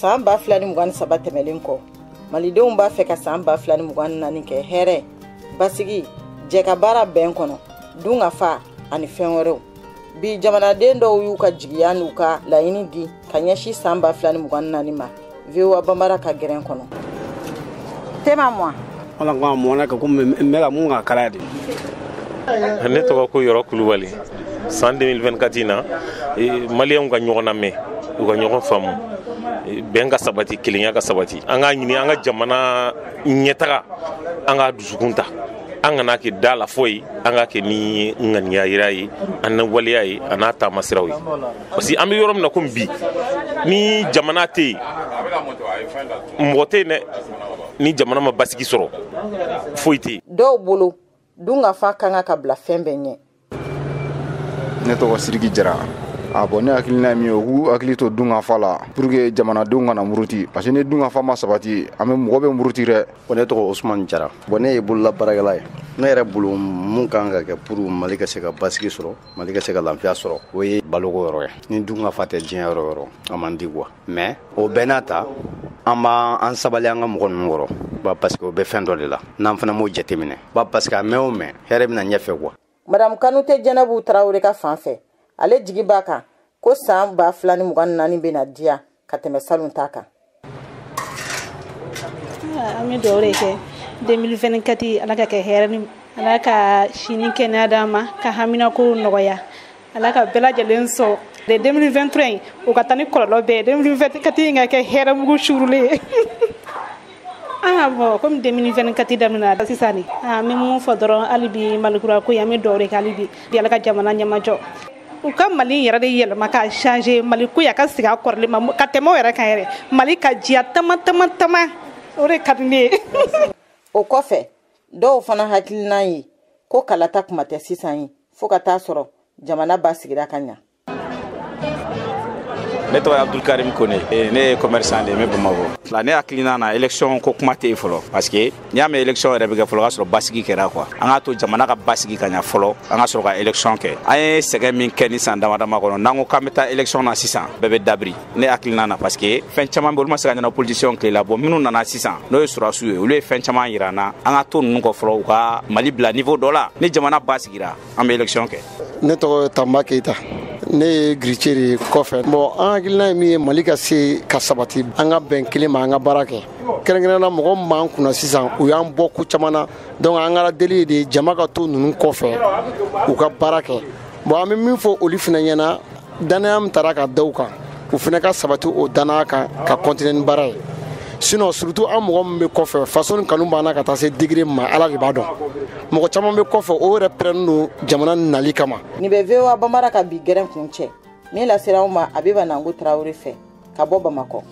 san 2023 tɛmɛlen kɔ malidenw b'a fɛ ka san 2024 kɛ hɛrɛ basigi jɛ ka baara bɛn kɔnɔ dun ka fa ani fɛn wɛrɛw bi jamanaden dɔw y'u ka jigiya n'u ka laɲini di ka ɲɛsi san 2024 ma VOA Bambara ka gɛrɛn kɔnɔ tema moi ala ko mona ka ko me ka mun ka kala de ne tɔgɔ ko Yɔrɔ Kulubali san 2024 na maliyɛnw ka ɲɔgɔn lamɛn u ka ɲɔgɔn faamu bɛn ka sabati kelenya ka sabati an ka ɲini an ka jamana ɲɛtaga an ka dusukun ta an kana kɛ da la foyi an ka kɛ ni ŋaniya yira ye an na waleya ye a n'a taama siraw ye parce que an bɛ yɔrɔ min na komi bi ni jamana tɛ yen mɔgɔ tɛ yen dɛ ni jamana ma basigi sɔrɔ foyi tɛ yen dɔw bolo dun ka fa kan ka bila fɛn bɛɛ ɲɛ ne tɔgɔ Siriki Jara bon ne hakilina mi o hakili to dun ka fa la pour que jamanadenw kana muruti parce que ni dun ka fa ma sabati an bɛ mɔgɔ bɛ muruti dɛ. Bon ne tɔgɔ Usman Jara bon ne ye bolola baarakɛla ye ne yɛrɛ bolo mun kan ka kɛ pour Mali ka se ka basigi sɔrɔ Mali ka se ka lafiya sɔrɔ o ye baloko yɔrɔ ye ni dun ka fa tɛ diɲɛ yɔrɔ yɔrɔ a man di quoi mais o bɛɛ n'a ta an b'an sabali an ka mɔgɔ ninnu kɔrɔ ba parce que o bɛ fɛn dɔ de la n'an fana m'o jateminɛ ba parce que a mɛn o mɛn hɛrɛ bɛna ɲɛfɛ quoi. Madame Kanute Janabu Traore ka fan fɛ ale jigi b'a kan ko san 2024 bɛna diya ka tɛmɛ salon ta kan. An bɛ dugawu de kɛ 2024 ala ka kɛ hɛrɛ ni ala ka sini kɛnɛya d'an ma ka haminako nɔgɔya ala ka bɛɛ lajɛlen sɔn de 2023 o ka taa ni kɔlɔlɔ bɛɛ 2024 in ka kɛ hɛrɛ mugu surulen ye. Bon comme 2024 daminɛna sisan ni an bɛ mun fɔ dɔrɔn hali bi malikura ko an bɛ dugawu de kɛ hali bi ala ka jamana ɲɛmajɔ u ka Mali yɛrɛ de yɛlɛma ka changer Mali ko ya ka sigi a kɔrɔlen ma ka tɛmɛ o yɛrɛ kan yɛrɛ Mali ka diya tama o de ka di ne ye. O kɔfɛ dɔw fana hakilina ye ko kalata kuma tɛ sisan ye fo ka taa sɔrɔ jamana ba sigira ka ɲa. Ne tɔgɔ Abdul Karim Kone ne ye commerçant de me Bamako la ne hakilina na élection ko kuma tɛ fɔlɔ parce que n'i y'a mɛn élection yɛrɛ bɛ kɛ fɔlɔ ka sɔrɔ basigi kɛra quoi an ka to jamana ka basigi ka ɲa fɔlɔ an ka sɔrɔ ka élection kɛ an ye sɛgɛn min kɛ ni san damadama kɔnɔ n'an ko k'an bɛ taa élection na sisan bɛɛ bɛ dabiri ne hakilina na parce que fɛn caman bɛ olu ma se ka ɲɛna politicien tile la bon minnu nana sisan n'o ye surasiw ye olu ye fɛn caman yira an na an ka to ninnu kɔ fɔlɔ u ka Mali bila niveau dɔ la ni jamana basigira an bɛ élection kɛ. Ne tɔgɔ Tamba Keita ne ye gritier de kɔfɛ bon an hakilina ye min ye Mali ka se ka sabati an ka bɛn kelen ma an ka baara kɛ kɛrɛnkɛrɛnnena mɔgɔ min b'an kunna sisan u y'an bɔ ko caman na donc an ka deli de jama ka to ninnu kɔfɛ u ka baara kɛ bon an bɛ min fɔ olu fana ɲɛna danaya min taara ka da u kan u fana ka sabati o danaya kan ka continuer ni baara ye sinon surtout an mɔgɔ min bɛ kɔfɛ façon ni kanu b'an na ka taa se degré ma ala de b'a dɔn mɔgɔ caman bɛ kɔfɛ o yɛrɛ pɛrɛnnen don jamana nali kama. Nin bɛ VOA Bambara ka bi gɛrɛn kun cɛ min lasera aw ma Abiba Nango Traore fɛ ka bɔ Bamakɔ.